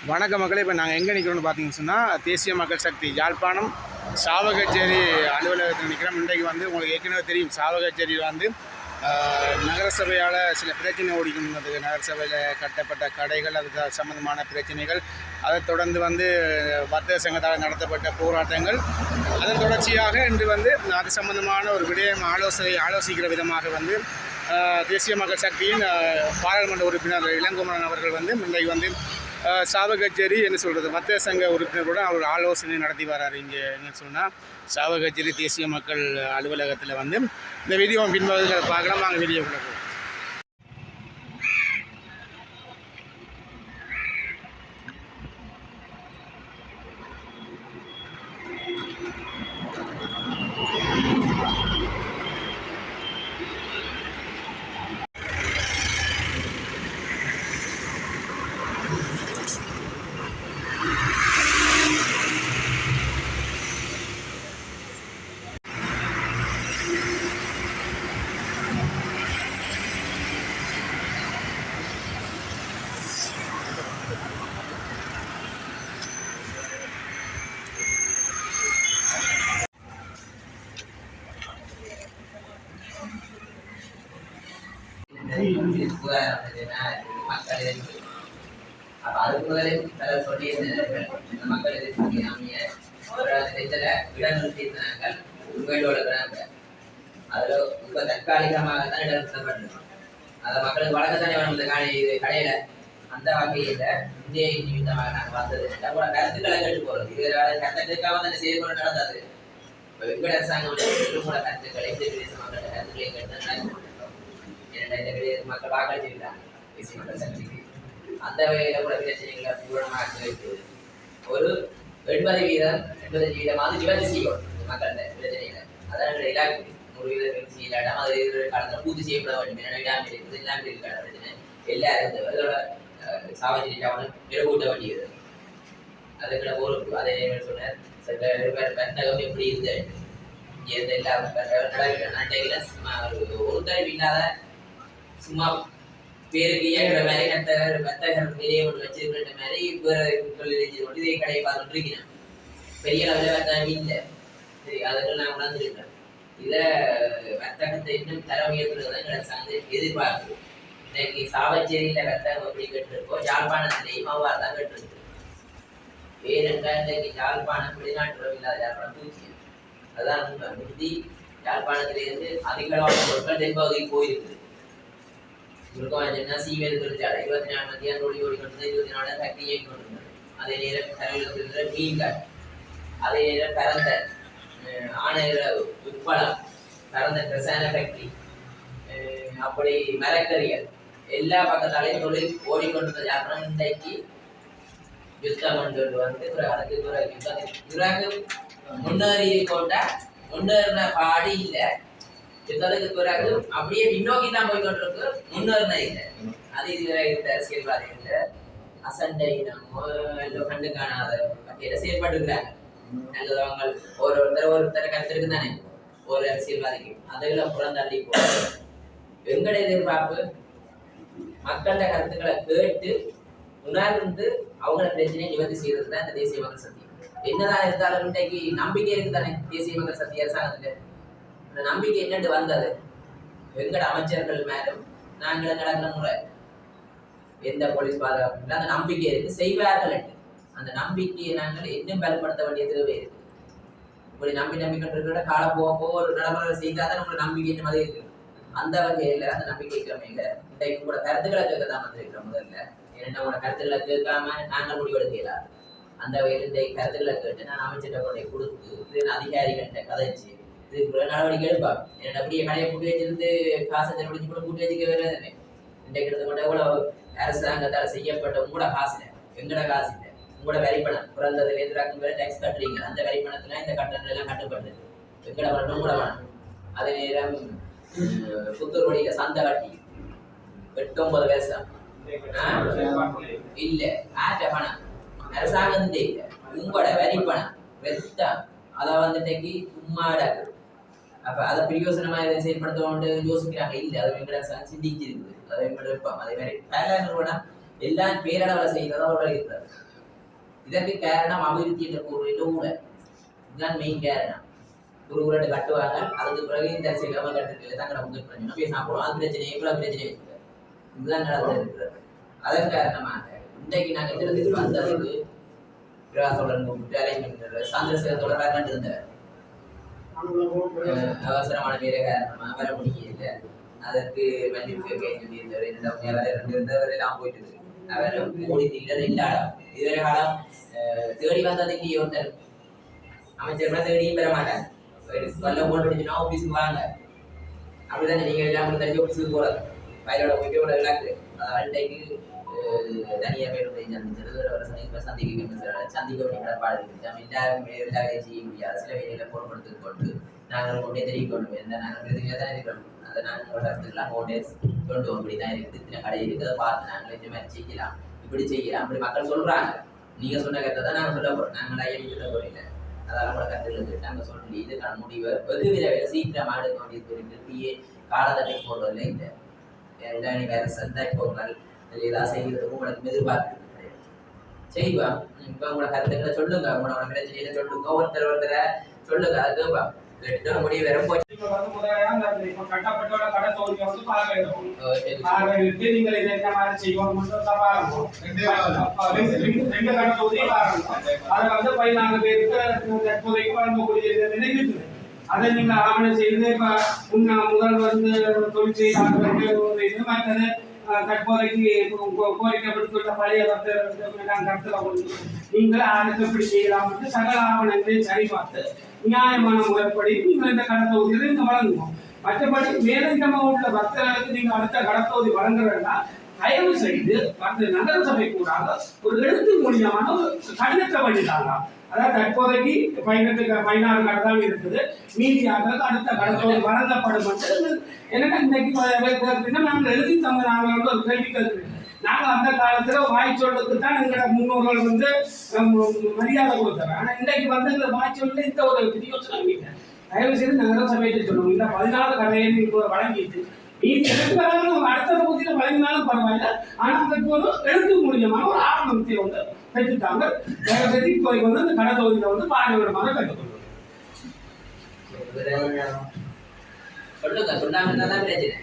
வணக்க மக்களே. இப்போ நாங்கள் எங்கே நிற்கிறோம்னு பார்த்தீங்கன்னு சொன்னால் தேசிய மக்கள் சக்தி யாழ்ப்பாணம் சாவகச்சேரி அலுவலகத்தில் நிற்கிறோம். இன்றைக்கு வந்து உங்களுக்கு ஏற்கனவே தெரியும், சாவகச்சேரியில் வந்து நகரசபையால் சில பிரச்சனை ஓடிக்கின்றது. நகரசபையில் கட்டப்பட்ட கடைகள், அதுக்கு சம்பந்தமான பிரச்சனைகள், அதை தொடர்ந்து வந்து வர்த்தக சங்கத்தால் நடத்தப்பட்ட போராட்டங்கள், அதன் தொடர்ச்சியாக இன்று வந்து அது சம்பந்தமான ஒரு விடயம் ஆலோசிக்கிற விதமாக வந்து தேசிய மக்கள் சக்தியின் பாராளுமன்ற உறுப்பினர் இளங்குமரன் அவர்கள் வந்து இன்றைக்கு வந்து சாவகச்சேரி என்ன சொல்கிறது வர்த்தக சங்க உறுப்பினரோட அவர் ஆலோசனை நடத்தி வரார். இங்கே என்ன சொன்னால் சாவகச்சேரி தேசிய மக்கள் அலுவலகத்தில் வந்து இந்த வீடியோ பின்பகுதியில் பார்க்கலாம். நாங்கள் வீடியோக்குள்ளே போவோம். மக்கள் அதுக்கு முதலே பலர் சொல்லியிருந்தார்கள். இந்த மக்கள் எதிர்ப்பு ஒரு இதில் இடநிறுத்தியிருந்தார்கள், உண்மையோடுக்கிறாங்க. அதில் இப்போ தற்காலிகமாகத்தான் இடநிறுத்தப்பட்டது. அதை மக்களுக்கு வழக்கத்தானே வேணும். இந்த கடையில் அந்த வகையில் இந்திய நிமித்தமாக நாங்கள் வந்தது கூட கருத்துக்களை கேட்டு போகிறது. இதனால் கருத்துக்காக தானே செய்து கொண்டு நடந்தது. இப்போ வெங்கட அரசாங்கம் கூட கருத்துக்களை இந்த பிரதேச மக்கள் கருத்துக்களை கேட்டு மக்கள் வாக்களிச்சிருக்காங்க தேசிய மக்கள் சக்திக்கு. அந்த வகையில கூட பிரச்சனைகளை பூரணமாக வைத்து ஒரு 80% நிவர்த்தி செய்யும் மக்கள் பிரச்சனைகளை. அதான் இலாக்கு 100% செய்யலாட்டம் அது காலத்தில் பூர்த்தி செய்யப்பட வேண்டும். ஏன்னா இல்லாமல் இருக்குது, இல்லாமல் இருக்கிற பிரச்சனை எல்லாரும் அதோட சாவச்சேரி டவுன் நிறவூட்ட வேண்டியது. அதுக்குள்ள பொறுப்பு அதே சொன்னார். வர்த்தகம் எப்படி இருந்தது எல்லா ஒரு தடவை இல்லாத சும்மா பேருக்கு ஏற்ற மாதிரி வர்த்தகர் வெளியே ஒன்று வச்சிருக்கிற மாதிரி தொழில் இதே கடையை பார்த்துட்டு இருக்கிறேன். பெரிய அளவில் வர்த்தகம் இல்லை. சரி, அதுக்கு நான் உணர்ந்துருக்கேன். இதை வர்த்தகத்தை இன்னும் தர உயர்த்துறதுதான் எங்களுக்கு சார்ந்து எதிர்பார்ப்பு. இன்னைக்கு சாவச்சேரியில வர்த்தகம் எப்படி கேட்டிருக்கோ யாழ்ப்பாணத்திலேயும் அவ்வாறு தான் கேட்டிருக்கு. ஏனென்றால் இன்னைக்கு யாழ்ப்பாணம் வெளிநாட்டு இல்லாத யாழ்ப்பாணம் பூச்சி. அதுதான் முந்தி யாழ்ப்பாணத்திலிருந்து அதிகளவான பொருட்கள் தென்பகுதிக்கு போயிருக்கு. சீவேல் தொழிற்சாலை 24 மத்தியானம் ஓடிக்கொண்டு 24 சக்தி இயக்கி கொண்டிருந்தது. அதே நேரம் தலைவர்கள் மீன்கள், அதே நேரம் பரந்த ஆணையர உட்பலம், பரந்த ரசாயன ஃபேக்டரி, அப்படி மரக்கறிகள் எல்லா பக்கத்தாலையும் தொழில் ஓடிக்கொண்டிருந்த யாருன்னா இன்றைக்கு யுத்தம் கொண்டு வந்து அதுக்கு பிறகு முன்னேறி கொண்ட முன்னேறின பாடி இல்லை. யுத்தத்துக்கு பிறகு அப்படியே பின்னோக்கி தான் போய்கொண்டிருக்கு, முன்னேறின இல்லை. அது இதுவரை இருந்த அரசியல்வாதிகள் அசண்டை இனமோ இல்லை கண்டு காணாத வகையில செயல்பட்டுக்கிறாங்க. நல்லதவங்க ஒருத்தரை கருத்திருக்கு தானே ஒரு அரசியல்வாதிக்கு அதுகளை புறந்தள்ளி போகுது. எங்கட எதிர்பார்ப்பு மக்களோட கருத்துக்களை கேட்டு உணர்ந்து அவங்களோட பிரச்சனையை நிவர்த்தி செய்யறது தான் இந்த தேசிய மக்கள் சக்தி. என்னதான் இருந்தாலும் இன்றைக்கு நம்பிக்கை இருக்கு தானே தேசிய மக்கள் சக்தி அரசாங்கத்துக்கு. அந்த நம்பிக்கை என்னட்டு வந்தது எங்கட அமைச்சர்கள் மேலும் நாங்கள் நடக்கிற முறை எந்த போலீஸ் பாதுகாப்பு இல்லை. அந்த நம்பிக்கை இருக்கு, செய்வார்கள். அந்த நம்பிக்கையை நாங்கள் இன்னும் பலப்படுத்த வேண்டிய தேவை இருக்கு. இப்படி நம்பிக்கை கால போக ஒரு நடைமுறை செய்தாதான் நம்மளோட நம்பிக்கை இந்த மாதிரி இருக்கு. அந்த வகையில அந்த நம்பிக்கைக்கு அமையில இன்றைக்கு கூட கருத்துக்களை கேட்கத்தான் வந்திருக்கிறோம். முதல்ல ஏன்னா உங்களோட கருத்துக்களை கேட்காம நாங்கள் முடிவெடுக்கல. அந்த வகையில் இந்த கருத்துக்களை கேட்டு நான் அமைச்சர்கிட்ட கொண்டை கொடுத்து இது அதிகாரிகள்கிட்ட கதைச்சு இதுக்கு நடவடிக்கை எடுப்பாங்க. ஏன்னா அப்படியே கடையை கூட்டி வச்சிருந்து காசை செலவழிச்சு கூட கூட்டி வச்சுக்க வேலை. இன்றைக்கு எடுத்து கொண்ட எவ்வளோ அரசாங்கத்தால் செய்யப்பட்ட உங்களோட காசு இல்லை, எங்களோட காசு இல்லை. உங்களோட வரிப்பணம் பிறந்ததுல எதிராக்கும் வேலை டேக்ஸ் கட்டுறீங்க. அந்த வரிப்பணத்துல இந்த கட்டணங்கள் எல்லாம் கட்டுப்படுது. எங்களோட பணம் உங்களோட பணம். அதே நேரம் புத்தூர் வழியில சந்தை கட்டி 8-9 வருஷம் இல்ல ஆட்ட பணம் அரசாங்கம் இல்லை, உங்களோட வரி பணம் வெத்தம் அதை வந்துட்டு சும்மா அப்ப அதை பிரயோசனமா இதை செயல்படுத்த யோசிக்கிறாங்க. இல்லை, அதை எங்கட சிந்திச்சு இருக்குது. அதை இருப்பாங்க. அதே மாதிரி பேரா நிறுவனம் எல்லாம் பேரளவில் செய்யறதோட இருக்கிறது. இதற்கு காரணம் அபிவிருத்தி என்ற பொருளில் ஊழல். இதுதான் மெயின் காரணம். ஒரு ஊரடை கட்டுவாங்க, அதுக்கு பிறகு இந்த சிலவ கட்டுக்கள் தங்களை முதல் பண்ணி பேசினா போடும். அது பிரச்சனை இவ்வளவு பிரச்சனை இருக்குது. இதுதான் நடந்து இருக்கிறது. அதன் காரணமாக இன்றைக்கு நாங்கள் எதிர்த்து வந்ததுக்கு பிரகாசோடன் கூப்பிட்டு அரேஞ்ச்மெண்ட் சந்திரசேகரத்தோட வரலாறு இருந்தார். அவசரமான பேரை காரணமா வர முடியல. அதற்கு மன்னிப்பு கேட்டிருந்தார். ரெண்டு எல்லாம் போயிட்டு இருக்கு. அவர் ஓடி தீவிர இல்லாடம் இதுவரை காலம் தேடி வந்ததுக்கு ஒருத்தர் அமைச்சர் தேடியும் பெற மாட்டாங்க. கொல்ல போட்டுச்சுன்னா ஆஃபீஸுக்கு வாங்க. அப்படிதான் நீங்க எல்லாம் தெரிஞ்சு ஆஃபீஸுக்கு போறது வயலோட போயிட்டு ஒரு விளாக்கு அன்றைக்கு தனியாக பேருந்து சந்திக்க வேண்டிய கடப்பாடு இருக்கு. எல்லாரும் செய்ய முடியாது. சில வேலைகளை பொருட்படுத்தி கொண்டு நாங்கள் கொண்டே தெரிவிக்கணும். என்ன நாங்கள் இதுல தான் இருக்கணும். அதை நாங்கள் கருத்துக்கலாம் கொண்டே கொண்டு அப்படி தான் இருக்குது. இத்தனை கடை இருக்குது. அதை பார்த்து நாங்கள் இந்த மாதிரி செய்யலாம், இப்படி செய்யலாம், அப்படி மக்கள் சொல்றாங்க. நீங்க சொன்ன கருத்தை தான் நாங்கள் சொல்ல போறோம். நாங்கள் ஐயா சொல்ல போறீங்க. அதெல்லாம் கூட கருத்துக்கள் நாங்கள் சொல்லி இதுக்கான முடிவை வெகு விரைவில் சீக்கிரமாக எடுக்க வேண்டியது இருக்கு. காலத்தட்டை போடுறதில்லை. இந்த வேறு சந்தாய் போங்கள் ஏதாவது செய்யறதுக்கும் உங்களுக்கு எதிர்பார்ப்பு செய்வா. இப்ப உங்களோட கருத்துக்களை சொல்லுங்க, உங்களோட பிரச்சனையில சொல்லுங்க, ஒருத்தரை சொல்லுங்க. அது முடிவு வேற போச்சு. கட்டப்பட்டோட கடை தோல்வியை வந்து பார்க்க நீங்கள் இதை என்ன மாதிரி செய்வோம் ரெண்டு கடை தோல்வியை பாருங்க. அதை வந்து 14 பேருக்கு தற்போதைக்கு வழங்கக்கூடிய நினைவு. அதை நீங்க ஆவணம் செய்து முதல் வந்து தொழில் செய்ய மற்றது தற்போதைக்கு கோரிக்கை விடுத்துள்ள பழைய கருத்துல கொடுத்து நீங்கள் ஆளுக்கு எப்படி செய்யலாம் என்று சகல ஆவணங்களையும் சரிபார்த்து நியாயமான முறைப்படி நீங்கள் இந்த கடத்தொகுதியை நீங்க வழங்குவோம். மற்றபடி மேலதிகமாக உள்ள பக்தர்களுக்கு நீங்க அடுத்த கடத்தொகுதி வழங்குறதுனா தயவு செய்து நகர சபை கூடாத ஒரு எழுத்து மூலியமான ஒரு கடிதத்தை பண்ணிட்டாங்க. அதாவது தற்போதைக்கு 16 கடை தான் இருக்குது. மீதியாக அடுத்த கடத்தொகுதி வழங்கப்படும். என்னன்னா இன்னைக்கு நாங்கள் எழுதி தந்த நாங்கள் ஒரு கேள்வி கேட்கிறேன். நாங்கள் அந்த காலத்துல வாய்ச்சொல்லுக்கு தான் எங்களோட முன்னோர்கள் வந்து மரியாதை கொடுத்தாங்க. ஆனா இன்றைக்கு வந்து இந்த வாய்ச்சொல்ல இந்த ஒரு யோசனை இல்லை. தயவு செய்து நகர சபையிட்ட சொல்லுவோம். இந்த 14 கடையை நீங்க வழங்கிட்டு மீதி அடுத்த பகுதியில வழங்கினாலும் பரவாயில்ல. ஆனா அதற்கு ஒரு எழுத்து மூலியமான ஒரு ஆவணத்தை வந்து பெற்றுட்டாங்க. தயவு செய்து இப்போ வந்து அந்த கடை தொகுதியில வந்து பாரம்பரியமாக கற்றுக்கொள்வோம். சொன்னாங்க பிரச்சனை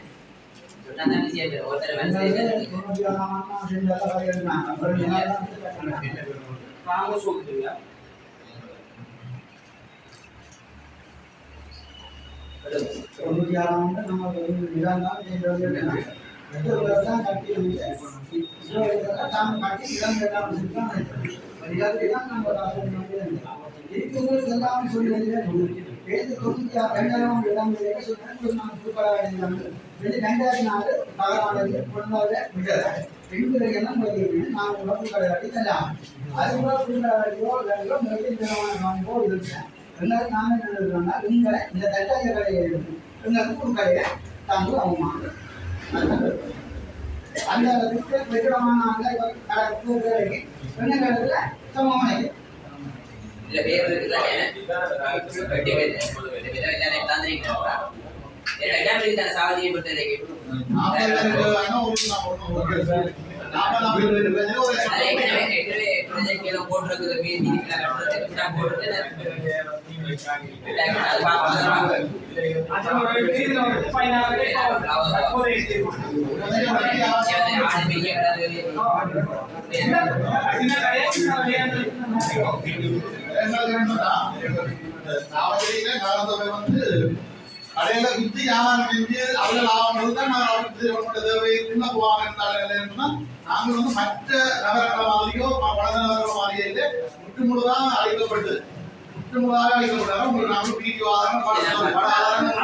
அடையில வித்து வியாபாரம் செஞ்சு அதுல லாபம் தான் நாங்கள் அவருக்கு தேவை என்ன போவாங்க. நாங்கள் வந்து மற்ற நகரங்கள் மாதிரியோ வட நகரங்கள் மாதிரியோ இல்லை, முற்றுமுழுதாக அழைக்கப்பட்டு முற்றுமுழுதாக அழைக்கப்பட்டாலும் உங்களுக்கு நாங்கள் பிடிக்கு ஆதாரம் பல ஆதாரங்கள்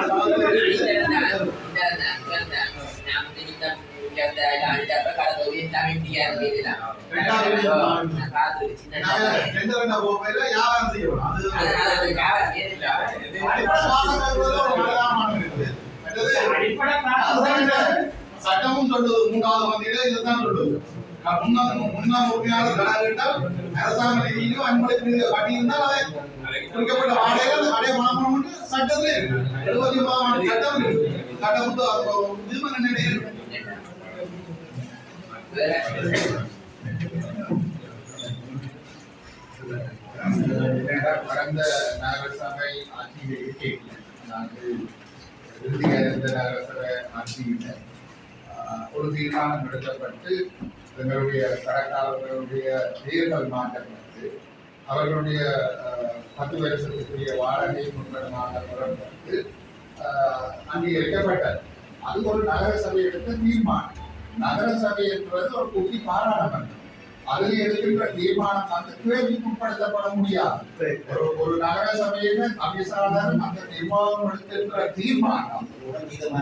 சட்டமும் சொல்லுது. 3வது மந்தியில இதுதான் சொல்லுது. முன்னாள் உறுப்பினர் கடாவிட்டால் அரசாங்க நிதியிலும் அன்பளிப்பு கட்டியிருந்தால் அதை குறிக்கப்பட்ட வாடகை அந்த கடையை பணம் சட்டத்திலே இருக்கு. 70 சட்டம் இருக்கு. சட்டம் நிதிமன்ற இருக்கு. கடந்த நகரசபை ஆட்சியில் இருக்கேன் இறுதியாக இருந்த நகரசபை ஆட்சியில் ஒரு தீர்மானம் எடுக்கப்பட்டு எங்களுடைய கடற்காரர்களுடைய தேர்தல் மாற்றப்பட்டு அவர்களுடைய 10 வருஷத்துக்குரிய வாடகை முன்படமாக புறப்பட்டு அங்கீகரிக்கப்பட்டது. அது ஒரு நகர சபை எடுத்த தீர்மானம். நகர சபை என்பது ஒரு குட்டி பாராளுமன்றம். அதில் எடுக்கின்ற தீர்மானம் வந்து கேள்விக்குட்படுத்தப்பட முடியாது. ஒரு நகர சபையில அபிசாதரும் அந்த நிர்வாகம் எடுக்கின்ற தீர்மானம்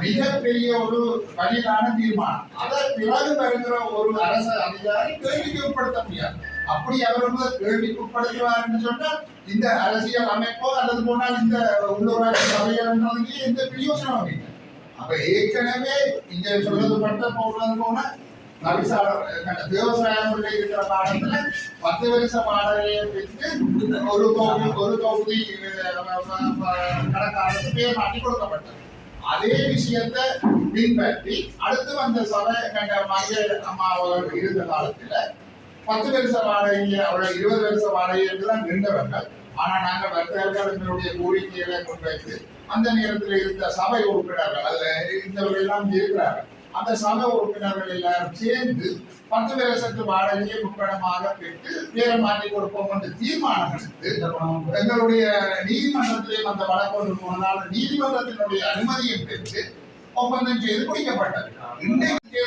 மிகப்பெரிய ஒரு வலிதான தீர்மானம். அதை பிறகு வருகிற ஒரு அரசு அதிகாரி கேள்விக்கு உட்படுத்த முடியாது. அப்படி அவர் கேள்விக்குட்படுத்துவார் என்று சொன்னால் இந்த அரசியல் அமைப்போ அல்லது போனால் இந்த உள்ளூராட்சி சபைகள் எந்த பிரயோசனம் இல்லை. அப்ப ஏற்கனவே இங்க சொல்லப்பட்ட போன விவசாயம் இருக்கிற காலத்துல 10 வருஷ வாடகையை பெற்று ஒரு தொகுதி கணக்காரத்துக்கு பேர் மாற்றி கொடுக்கப்பட்டது. அதே விஷயத்தை பின்பற்றி அடுத்து வந்த சபை மஞ்சள் அம்மா அவர்கள் இருந்த காலத்துல 10 வருஷ வாடகை அவர்கள் 20 வருஷ வாடகை என்றுதான் நின்றவர்கள். ஆனா நாங்கள் வர்த்தகர்கள் எங்களுடைய கோரிக்கைகளை முன்வைத்து அந்த நேரத்தில் இருந்த சபை உறுப்பினர்கள் அல்ல இந்தவர்கள் எல்லாம் இருக்கிறார்கள். அந்த சபை உறுப்பினர்கள் எல்லாரும் சேர்ந்து 10 வருஷத்து வாடகையை முப்படமாக பெற்று பேரை மாற்றி கொடுப்போம் என்று தீர்மானம் எடுத்து எங்களுடைய நீதிமன்றத்திலே அந்த வழக்கொண்டு போனால் நீதிமன்றத்தினுடைய அனுமதியை பெற்று ஒப்பந்தம் செய்து முடிக்கப்பட்டது. இன்றைக்கு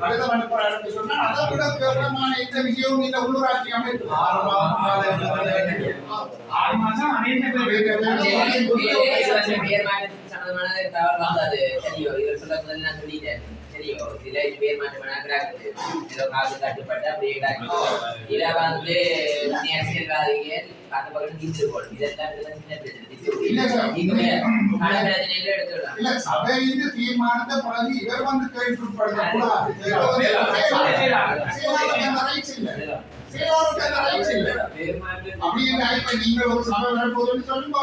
கடிதம் அனுப்புறாரு என்று சொன்னால் அதை விட பிரபலமான இந்த விஷயம் இந்த உள்ளூராட்சி அமைப்பு 6 மாசம் பேர் மாற்றம் கட்டுப்பட்ட அப்படியே இத வந்து அரசியல்வாதிகள் அந்த பக்கம் தீர்த்து போடும். இதெல்லாம் சபையின் தீர்மானத்தை பிறகு இவர் வந்து கேட்டுப்படுத்தக்கூடாது. நீங்கள் ஒரு சபை வரப்போதுன்னு சொல்லுங்க.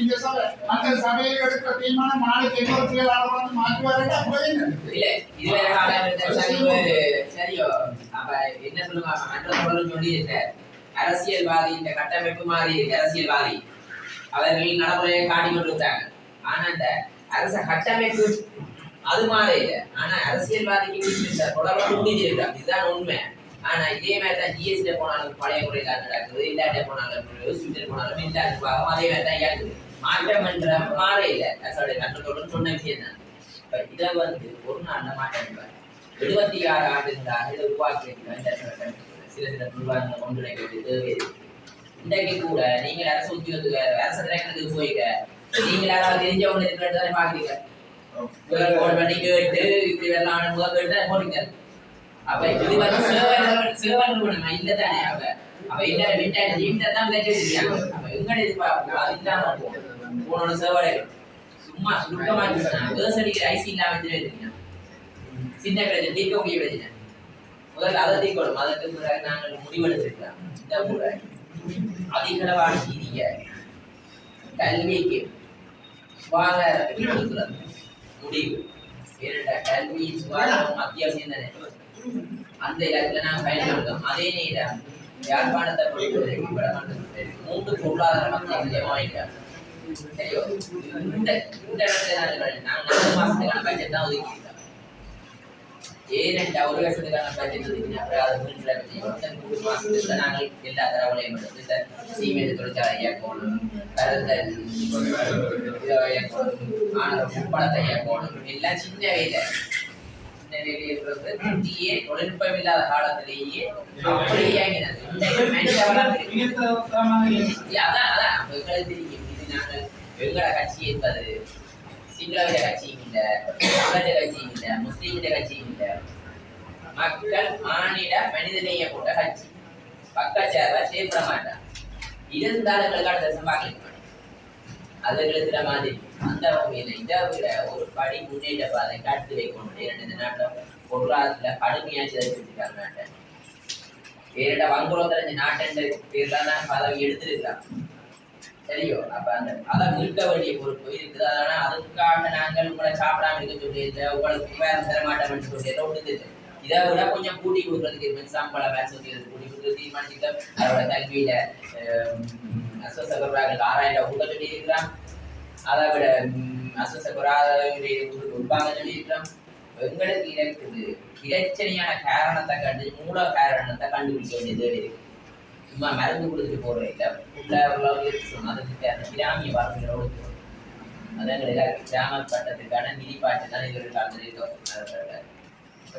இந்த சபை அந்த சபையில் எடுக்கிற தீர்மானம் நாளைக்கு எங்க செயலாளர் வந்து மாற்றுவாருன்னா சரியோ. அப்ப என்ன சொல்லுங்க சொல்லி அரசியல்வாதி இந்த கட்டமைப்பு மாறி அரசியல்வாதி அவர்கள் நடைமுறையை காட்டி கொண்டிருந்தாங்க. ஆனா இந்த அரச கட்டமைப்பு அது மாறி இல்லை. ஆனா அரசியல்வாதிக்கு தொடர்பு முடிஞ்சிருக்காங்க. இதுதான் உண்மை. ஆனா இதே மாதிரிதான் ஜிஎஸ்டி போனாலும் பழைய முறையில் நடக்குது. இல்லாட்ட போனாலும் ஸ்விட்சர் போனாலும் இல்லாத அதே மாதிரிதான் இருக்குது. மாற்றம் என்ற மாற இல்லை. கட்டத்தோடு சொன்ன விஷயம் தான். இதை வந்து ஒரு நாள்ல மாற்றம் 76 ஆண்டுகளாக இதை உருவாக்கி சில நிர்வாகங்கள் ஒன்றிணைக்கிறது தேவை. இன்றைக்கு கூட நீங்கள் அரசு உத்தியோகத்துக்கு அரசு திரைக்கிறதுக்கு போயிக்க நீங்கள் யாராவது தெரிஞ்சவங்க இருக்கிறதானே பாக்குறீங்க. பண்ணி கேட்டு இப்படி எல்லாம் முதல் கேட்டு தான் போறீங்க. அப்ப இது வந்து சேவன் பண்ணணும் இல்லதானே. அப்ப இல்ல வீட்டாதான் வச்சிருக்காங்க. அப்ப எங்க அது இல்லாம போனோட சேவடை சும்மா சுருக்கமா வேசடிக்கிற ஐசி இல்லாம வச்சிருக்கீங்க. சின்ன பிரச்சனை தீர்க்கக்கூடிய பிரச்சனை முதல்ல அதை தீர்க்கணும். அதற்கு பிறகு நாங்கள் முடிவெடுத்திருக்கலாம். இந்த முறை அதிகளவான நிதிய கல்விக்கு சுகாதாரத்துக்கு கொடுக்கிறது முடிவு. ஏனென்றா கல்வி சுகாதாரம் அத்தியாவசியம் தானே. அந்த இடத்துல நாங்கள் பயன்படுத்தோம். அதே நேரம் யாழ்ப்பாணத்தை பொறுத்தவரைக்கும் 3 பொருளாதார மத்திய வாங்கிட்டாங்க. சரியோ. இந்த இடத்துல நாங்கள் 4 மாசத்துக்கான பட்ஜெட் தான் ஒதுக்கிட்டோம். ஏனென்றா 1 வருஷத்துக்கான பட்ஜெட் ஒதுக்கினா அது 3 மாசத்துல நாங்கள் எல்லா தரவுகளையும் எடுத்து சீமெண்ட் தொழிற்சாலை இயக்கணும், கருத்தல் இயக்கணும், ஆணவ படத்தை இயக்கணும். எல்லாம் சின்ன வேலை. தொழில்நுட்பம் இல்லாத காலத்திலேயே அப்படி இயங்கினது. எங்களோட கட்சி என்பது சிங்கள கட்சியும் இல்ல, தமிழக கட்சியும் இல்ல, முஸ்லீம் கட்சியும் இல்ல. மக்கள் மாநில மனிதநேய கொண்ட கட்சி. பக்கச்சார்பா செயல்பட மாட்டான். இருந்தால் எங்களுக்கான தரிசனம் பார்க்க மாட்டேன். அதுகளுக்கு மாதிரி அந்த வகையில இதை விட ஒரு படி முன்னேற்ற பாதை காட்டு வைக்கணும். இந்த நாட்டில் பொருளாதாரத்துல கடுமையா சிதைச்சிருக்காங்க நாட்டை. ஏனென்றா வங்குரோம் தெரிஞ்ச நாட்டை பேர்லாம் தான் பதவி எடுத்திருக்கலாம். சரியோ. அப்ப அந்த அதை நிறுத்த வேண்டிய பொறுப்பு இருக்குது. அதனால அதுக்காக நாங்கள் உங்களை சாப்பிடாம இருக்க சொல்லியிருந்த உங்களுக்கு வேற தர மாட்டோம்னு சொல்லிட்டு விடுத்து இதை விட கொஞ்சம் கூட்டி கொடுக்கறதுக்கு சம்பளம் வேலை சொல்லி கூட்டி கொடுத்து தீர்மானிச்சுட்டு அதோட கல்வியில அஸ்வசகராக 6000 கொடுக்க சொல்லியிருக்கிறான். அதை விட அஸ்வசகராக உட்பாங்க சொல்லியிருக்கிறோம். எங்களுக்கு இருக்குது பிரச்சனையான காரணத்தை கண்டு மூல காரணத்தை கண்டுபிடிக்க வேண்டியது இருக்கு. சும்மா மருந்து கொடுத்துட்டு போற இல்லை அதுக்கு கிராமிய வளங்களோடு அதான் கிராம பட்டத்துக்கான நிதிப்பாட்டு தான் இவர்கள் காலத்தில்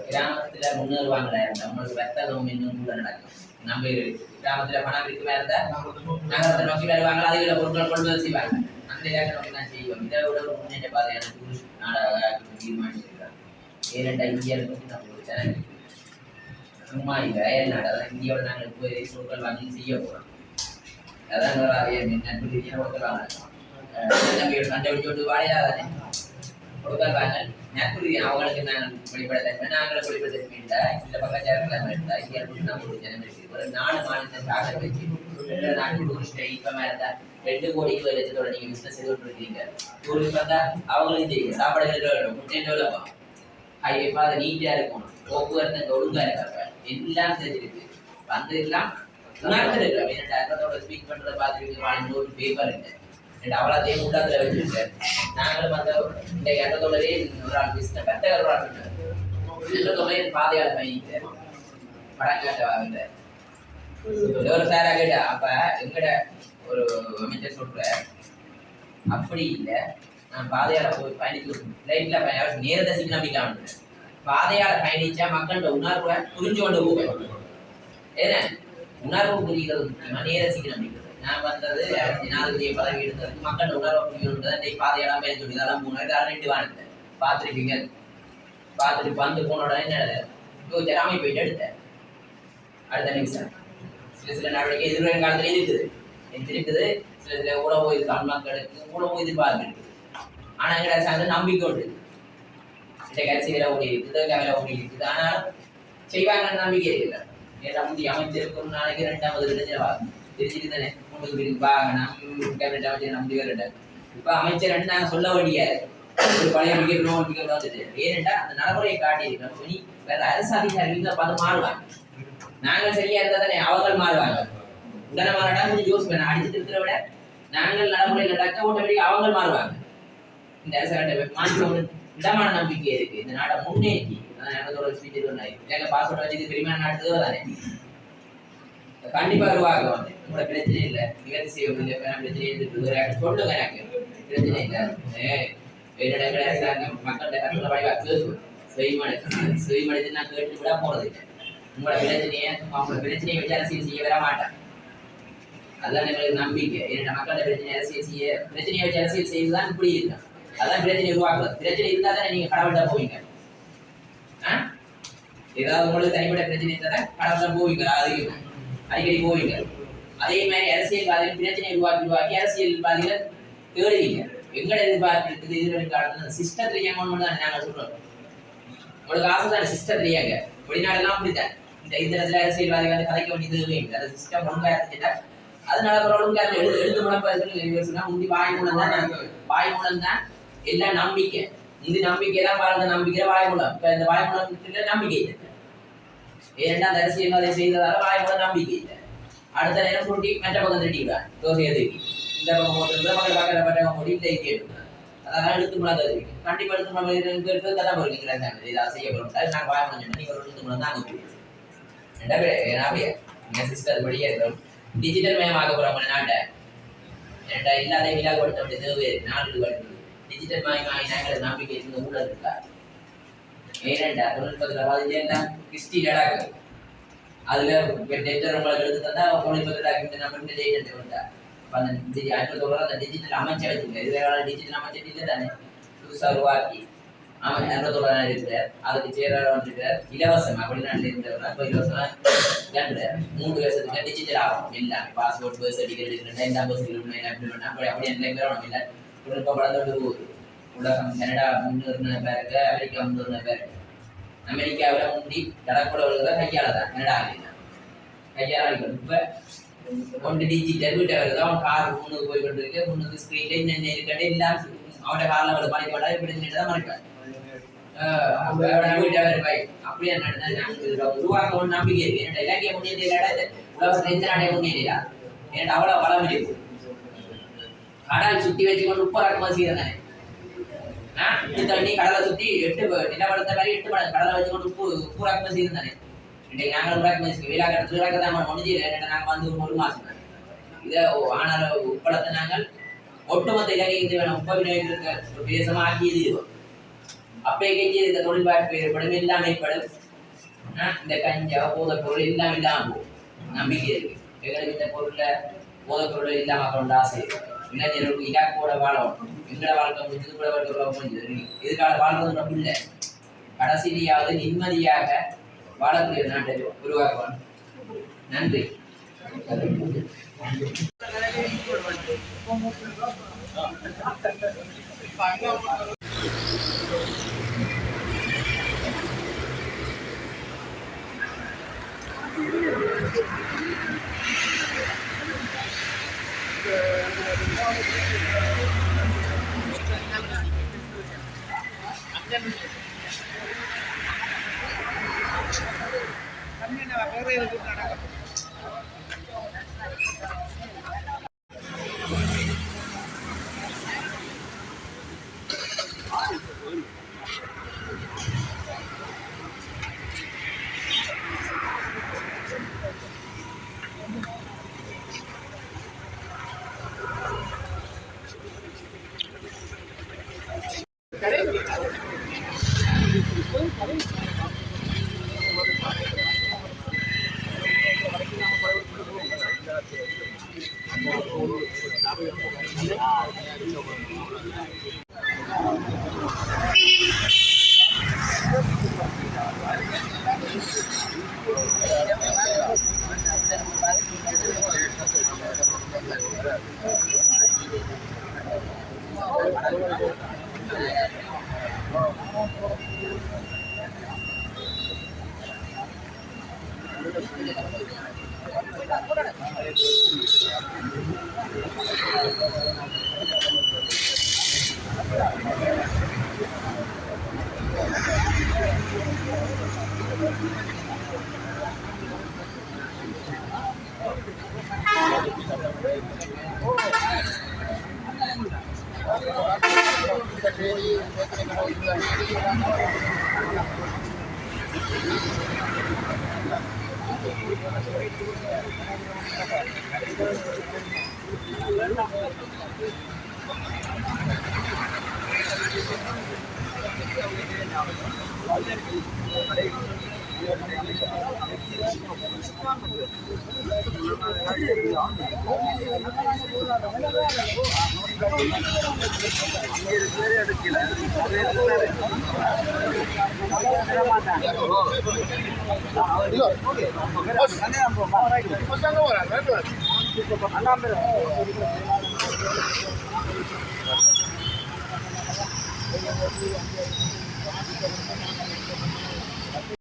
கிராமத்துல முன்னேறுவாங்களே நம்மளுக்கு வர்த்தகம் இன்னும் கூட நடக்கும். நம்ம கிராமத்துல பணம் இருக்குமே இருந்தா நகரத்தை நோக்கி வருவாங்க, அதுகளை பொருட்கள் கொள்வது செய்வாங்க. அந்த இலக்கை நோக்கி நான் செய்வோம். இதை விட ஒரு முன்னேற்ற பாதையான நாடாக தீர்மானிச்சிருக்காங்க. ஏனெண்டா இந்தியாவில் பற்றி நம்ம ஒரு சேனல் சும்மா இல்லை அயல் நாடு. அதான் இந்தியாவில் நாங்கள் போய் பொருட்கள் வாங்கி செய்ய போகிறோம். அதான் நட்பு ரீதியாக பொருட்கள் வாங்கலாம். தம்பியோட சண்டை பிடிச்சி விட்டு வாழையாதானே பொருட்கள் வாங்க நட்பு அவங்களுக்கு நான் வெளிப்படுத்த நாங்களும் வெளிப்படுத்த இல்லை பக்கச்சாரங்கள் இருந்தா இந்தியா நம்ம ஜனம் இருக்கு. ஒரு 4 மாநிலத்தை சாகர வச்சு 2 நாட்டு டூரிஸ்ட் இப்போ மேலே தான் 2 கோடி 20 லட்சத்தோட நீங்கள் பிஸ்னஸ் செய்து இருக்கீங்க. டூரிஸ்ட் வந்தா அவங்களும் தெரியும் சாப்பாடு முட்டை டெவலப் ஹைவேப்பா அதை நீட்டாக இருக்கும். போக்குவரத்து ஒழுங்காக இருக்காங்க. எல்லாம் தெரிஞ்சிருக்கு. வந்து எல்லாம் உணர்ந்து இருக்கிறோம். 2000 ஸ்பீக் பண்ணுறதை பார்த்துட்டு ஒரு பேப்பர் இல்லை. அவ்வளோத்தையும் உள்ளத்துல வச்சிருக்காரு. நாங்களும் அந்த இந்த 200 ஒரு ஆள் பிஸ்னஸ் கட்ட ஒரு ஆள் 200 பாதையாளர் பயணிக்கிறார். படம் காட்ட வாங்க ஒரு சாரா கேட்ட அப்ப எங்கட ஒரு அமைச்சர் சொல்ற அப்படி இல்லை. நான் பாதையாளர் போய் பயணித்து லைட்ல நேரத்தை சீக்கிரம் நம்பிக்கலாம். பாதையாளர் பயணிச்சா மக்களோட உணர்வை புரிஞ்சு கொண்டு போகணும். ஏன்னா உணர்வு புரிகிறது முக்கியமா, நேர சீக்கிரம் நம்பிக்கிறது. நான் வந்தது ஜனாதிபதியை பதவி எடுத்ததுக்கு மக்களோட உணர்வை புரியுறது பாதையாளர் பயணிச்சு இதெல்லாம் 2 வாங்க பார்த்துருப்பீங்க. பார்த்துட்டு வந்து போன உடனே என்ன ஜராமி போயிட்டு எடுத்தேன். அடுத்த நிமிஷம் சில நடவடிக்கை எதிர்வரும் காலத்துல இருக்குது. சில உணவு தமிழ் மக்களுக்கு உணவு எதிர்பார்ப்பு இருக்குது. ஆனா எங்க அரசாங்கம் நம்பிக்கை உண்டு. கரிசி விலை ஓடி இருக்குது, விலை ஓடி இருக்குது. ஆனால் செய்வாங்கன்னு நம்பிக்கை இல்லை. ஏன்னா முந்தைய அமைச்சருக்கு ஒரு நாளைக்கு 2வது திருச்சிட்டு தானே 3 வாகனம் கேபினட் அமைச்சர் நம்பி இப்ப அமைச்சர் நாங்க சொல்ல வேண்டியாது. ஒரு பழைய வந்துட்டு ஏனென்றா அந்த நடைமுறையை காட்டி இருக்கிறோம். சொல்லி வேற அரசு அதிகாரிகள் பார்த்து மாறுவாங்க. நாங்கள் சரியா இருந்தா தானே அவங்க மாறுவாங்க. உடனே மாறாட்டா கொஞ்சம் யோசிப்பேன். அடிச்சுட்டு இருக்கிற விட நாங்கள் நடைமுறையில் நடக்க ஓட்டப்படி அவங்க மாறுவாங்க. இந்த அரசாங்கத்தை மாற்றி இடமான நம்பிக்கை இருக்கு. இந்த நாட்டை முன்னேற்றி எங்க பாஸ்போர்ட் வச்சு பெருமையான நாட்டுக்கு தானே கண்டிப்பா உருவாக வந்து உங்களோட பிரச்சனை இல்லை. நிகழ்ச்சி செய்ய பிரச்சனை இருக்கு சொல்லுங்க. எனக்கு பிரச்சனை இல்லை. என்னோட அரசாங்கம் மக்கள்கிட்ட கருத்துல வழிவா கேட்கும். செவிமடைத்து நான் கேட்டு விட போறது இல்லை. உங்களோட பிரச்சனையை வச்சு அரசியல் செய்ய வர மாட்டேன். அதுதான் எங்களுக்கு நம்பிக்கை. என்னோட மக்களோட பிரச்சனையை வச்சு அரசியல் செய்துதான் இப்படி இருக்கேன். அதான் பிரச்சனை உருவாக்குறது. பிரச்சனை இருந்தா தானே நீங்க கடவுள்கிட்ட போவீங்க. ஏதாவது உங்களுக்கு தனிப்பட்ட பிரச்சனை இருந்தா தான் கடவுள்கிட்ட போவீங்க. அடிக்கடி போவீங்க. அதே மாதிரி அரசியல்வாதிகள் பிரச்சனை உருவாக்கி அரசியல்வாதிகளை தேடுவீங்க. எங்கட எதிர்பார்ப்பு இருக்குது எதிர்வரும் காலத்துல சிஸ்டத்துல இயங்கணும்னு தான் நாங்க சொல்றோம். உங்களுக்கு ஆசை தான் சிஸ்டத்துல இயங்க. வெளிநாடுலாம் அப்படித்தான். இந்த இடத்துல அரசியல்வாதிகள் வந்து கதைக்க வேண்டியது இல்லை. அந்த சிஸ்டம் ஒழுங்கா இருந்துச்சுட்டா அதனால ஒழுங்கா எழுத்து முழப்பா முந்தி வாய் மூலம் தான் எல்லாம் நம்பிக்கை. இந்த நம்பிக்கை தான் வாழ்ந்த நம்பிக்கை வாய்மூலம். இப்ப இந்த வாய்மூலத்துல நம்பிக்கை இல்லை. ஏன்னா அந்த அரசியல்வாதை செய்ததால வாய்மூலம் நம்பிக்கை இல்லை. அடுத்த நேரம் கூட்டி மற்ற பக்கம் திட்டிக்கிறார். தோசையை தூக்கி இந்த பக்கம் போட்டு மக்கள் பார்க்கிற பட்டம் போட்டு இந்த கேட்டு அதனால எழுத்து முழங்க இருக்கு. கண்டிப்பா எழுத்து முழங்க கதை போறீங்க. இதை செய்யப்படும் நாங்கள் வாய்மூலம் சொன்னா நீங்க ஒரு எழுத்து முழங்க தான் அங்க போயிடுது. நீங்க சிஸ்டர் படியே இருக்கிறோம். டிஜிட்டல் மயமாக போறோம் நாட்டை. ஏன்டா இல்லாத விழா கொடுத்த வேண்டிய தேவை நாடு வருது. டிஜிட்டல் மயமாகி நாங்கள் நம்பிக்கை இருந்த ஊழல் இருக்கா? ஏனண்டா தொழில்நுட்பத்தில் பாதிச்சா கிறிஸ்டி லடாக்கு அதுல டெக்டர் உங்களுக்கு எடுத்து தந்தா தொழில்நுட்பத்தில் நம்பர் டேட் வந்தா அந்த டிஜிட்டல் அமைச்சர் வச்சுருக்காரு. இது டிஜிட்டல் அமைச்சர் இல்லை தானே புதுசாக உருவாக்கி $200 இருக்கிறார். அதுக்கு சேராக வந்துருக்கார். இலவசமாக வெளிநாட்டில் இருக்கிறவங்க இப்போ இலவசமாக 3 வருஷத்துக்கு டிஜிட்டல் ஆகும். எல்லாம் பாஸ்போர்ட் பர்த் சர்டிஃபிகேட் இருக்கிற எல்லாம் பஸ் அப்படி எல்லாம் இல்லை. தொழில்நுட்பம் வளர்ந்து உலகம் கனடா 300 பேருக்கு, அமெரிக்கா 300 பேருக்கு. அமெரிக்காவில் முந்தி கடற்கொடவர்கள் கையாளதான் கனடாவில் கையாளிகள். இப்போ ஒன்று டிஜிட்டல் வீட்டை வருது. அவன் கார் முன்னுக்கு போய் கொண்டு இருக்கு. முன்னுக்கு ஸ்க்ரீன்ல என்ன இருக்காது எல்லாம் அவனோட காரில் அவளை மறைக்க மாட்டா. இப்படி தான் மறைப்பார். வீட்டை வருவாய் அப்படியே உருவாக்க ஒன்று நம்பிக்கை இருக்கு. என்னோட இலக்கிய முன்னேற்ற உலகத்தில் எந்த நாடே முன்னேறா. என்னோட அவ்வளோ வளம் இருக்கு. கடல் சுத்தி வச்சுக்கொண்டு உப்பு இறக்குமதி செய்யறேன் உப்பு தண்ணி கடலை சுத்தி 8 நிலவளத்தை மாதிரி 8 மடங்கு கடலை வச்சுக்கொண்டு உப்பு இறக்குமதி செய்யறேன் இன்றைக்கு நாங்கள் இறக்குமதி செய்ய விழாக்கத்தில் தான் முடிஞ்சு நாங்கள் வந்து 1 மாசம் இதை ஆனால் உப்பளத்தை நாங்கள் ஒட்டுமொத்த இலங்கைக்கு தேவையான உப்ப விநியோகிக்க ஒரு தேசமாக ஆக்கியது இது அப்பே கெஞ்சி இந்த தொழில்பாட்டு ஏற்படும் எல்லாம் ஏற்படும் இந்த கஞ்சா போதைப் பொருள் எல்லாம் இல்லாமல் போகும் நம்பிக்கை இருக்கு எங்களுக்கு இந்த பொருள்ல போதைப் பொருள் இல்லாமல் கொண்ட ஆசை இளைஞர்களுக்கு இலக்கோட வாழணும் எங்களோட வாழ்க்கை முடிஞ்சது கூட வாழ்க்கை முடிஞ்சது இதுக்காக வாழ்றது ரொம்ப இல்லை கடைசியாவது நிம்மதியாக வாழக்கூடிய நாட்டை உருவாக்கணும் நன்றி